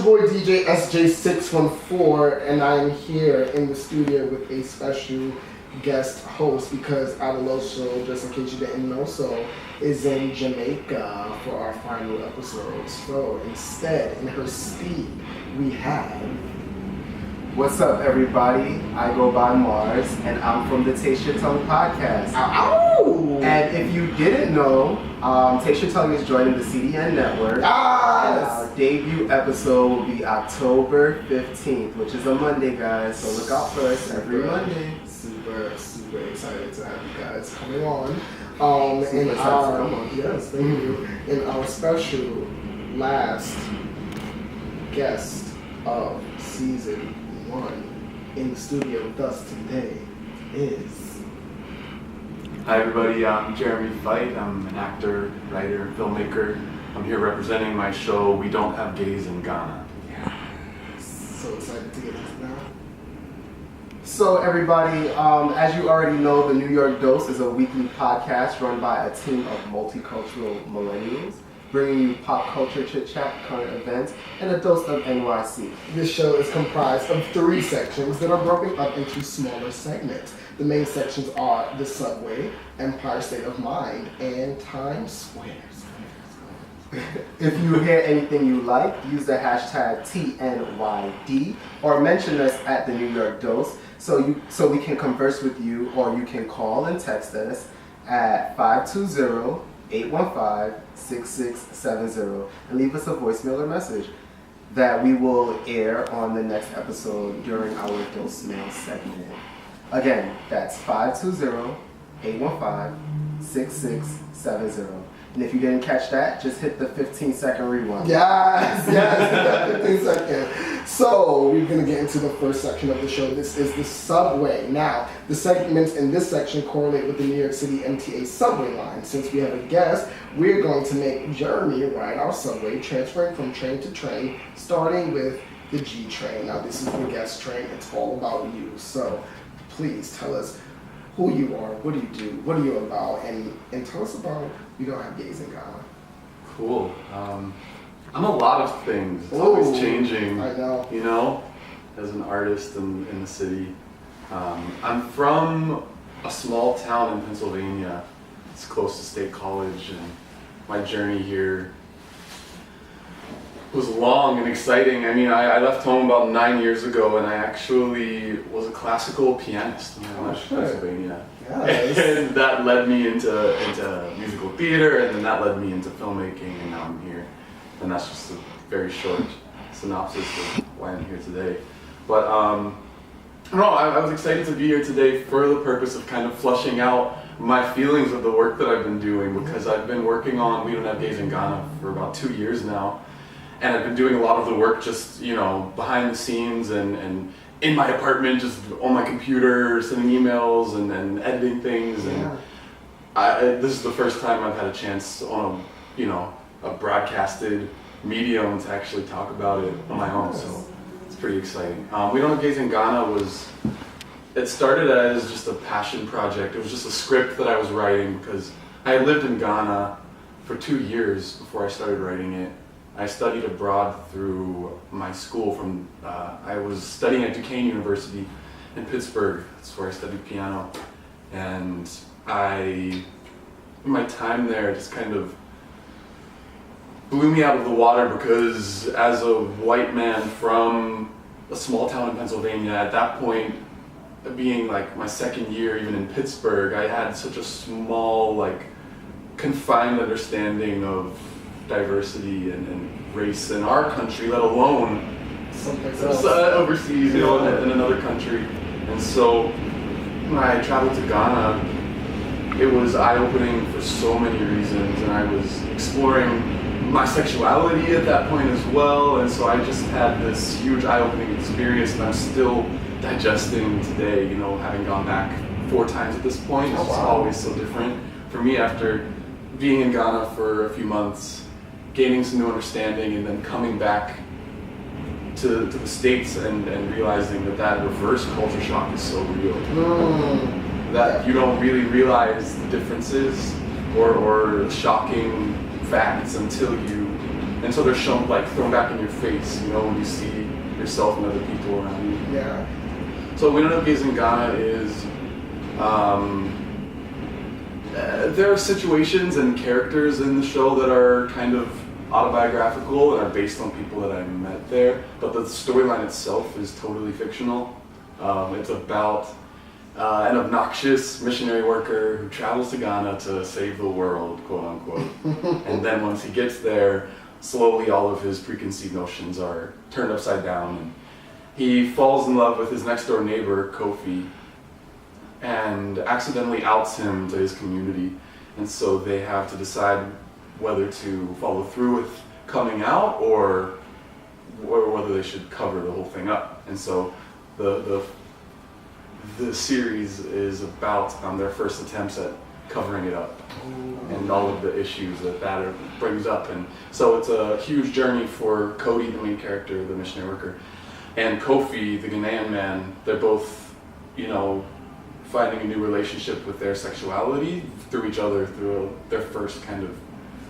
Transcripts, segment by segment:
your boy DJ SJ614, and I'm here in the studio with a special guest host because Adaloso, just in case you didn't know so, is in Jamaica for our final episode. So instead, in her stead, we have... What's up, everybody? I go by Mars, and I'm from the Taste Your Tongue podcast. Ow! And if you didn't know, Taste Your Tongue is joining the CDN network. And our debut episode will be October 15th, which is a Monday, guys. So look out for us every Monday. Super excited to have you guys coming on. Yes, thank you. In our special last guest of season 1 in the studio with us today is... Hi everybody, I'm Jeremy Feight. I'm an actor, writer, filmmaker. I'm here representing my show, We Don't Have Gays in Ghana. Yeah, so excited to get into that. So everybody, as you already know, the New York Dose is a weekly podcast run by a team of multicultural millennials, bringing you pop culture chit-chat, current events, and a dose of NYC. This show is comprised of 3 sections that are broken up into smaller segments. The main sections are the Subway, Empire State of Mind, and Times Square. If you hear anything you like, use the hashtag TNYD or mention us at the New York Dose so we can converse with you, or you can call and text us at 520-815-6670 and leave us a voicemail or message that we will air on the next episode during our Dose Mail segment. Again, that's 520-815-6670. And if you didn't catch that, just hit the 15-second rewind. Yes, that 15 second. So we're gonna get into the first section of the show. This is the Subway. Now, the segments in this section correlate with the New York City MTA subway line. Since we have a guest, we're going to make Jeremy ride our subway, transferring from train to train, starting with the G train. Now, this is the guest train. It's all about you. So please tell us who you are, what do you do, what are you about, and tell us about We Don't Have Gays in Ghana. Cool. I'm a lot of things. It's always changing. I know. You know, as an artist in the city. I'm from a small town in Pennsylvania. It's close to State College, and my journey here was long and exciting. I mean, I left home about 9 years ago, and I actually was a classical pianist when I left Pennsylvania. Yes. And that led me into musical theater, and then that led me into filmmaking, and now I'm here. And that's just a very short synopsis of why I'm here today. But I was excited to be here today for the purpose of kind of flushing out my feelings of the work that I've been doing, because I've been working on We Don't Have Gays in Ghana for about 2 years now. And I've been doing a lot of the work just, you know, behind the scenes and in my apartment, just on my computer, sending emails and editing things. And this is the first time I've had a chance on a broadcasted medium to actually talk about it on my own. So it's pretty exciting. We Don't Have Gays in Ghana it started as just a passion project. It was just a script that I was writing because I lived in Ghana for 2 years before I started writing it. I studied abroad through my school I was studying at Duquesne University in Pittsburgh. That's where I studied piano. And my time there just kind of blew me out of the water, because as a white man from a small town in Pennsylvania, at that point, being like my second year even in Pittsburgh, I had such a small, confined understanding of diversity and race in our country, let alone overseas, in another country. And so when I traveled to Ghana, it was eye-opening for so many reasons, and I was exploring my sexuality at that point as well, and so I just had this huge eye-opening experience that I'm still digesting today, having gone back 4 times at this point. It's just always so different for me after being in Ghana for a few months, gaining some new understanding, and then coming back to the States and realizing that reverse culture shock is so real. That you don't really realize the differences or shocking facts until you and so they're shown like thrown back in your face, you know, when you see yourself and other people around you. Yeah. So Winona Gaze in Ghana is, there are situations and characters in the show that are kind of autobiographical and are based on people that I met there, but the storyline itself is totally fictional. It's about an obnoxious missionary worker who travels to Ghana to save the world, quote unquote. And then once he gets there, slowly all of his preconceived notions are turned upside down. And he falls in love with his next door neighbor, Kofi, and accidentally outs him to his community. And so they have to decide whether to follow through with coming out or whether they should cover the whole thing up. And so the series is about their first attempts at covering it up and all of the issues that brings up. And so it's a huge journey for Cody, the main character, the missionary worker, and Kofi, the Ghanaian man. They're both, you know, finding a new relationship with their sexuality through each other, through their first kind of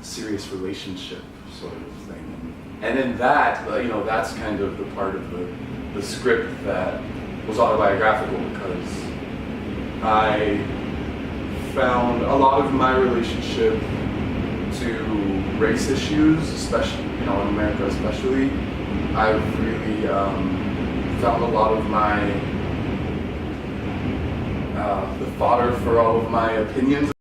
serious relationship sort of thing. And in that, you know, that's kind of the part of the script that was autobiographical, because I found a lot of my relationship to race issues, especially, you know, in America especially. I've really found a lot of my the fodder for all of my opinions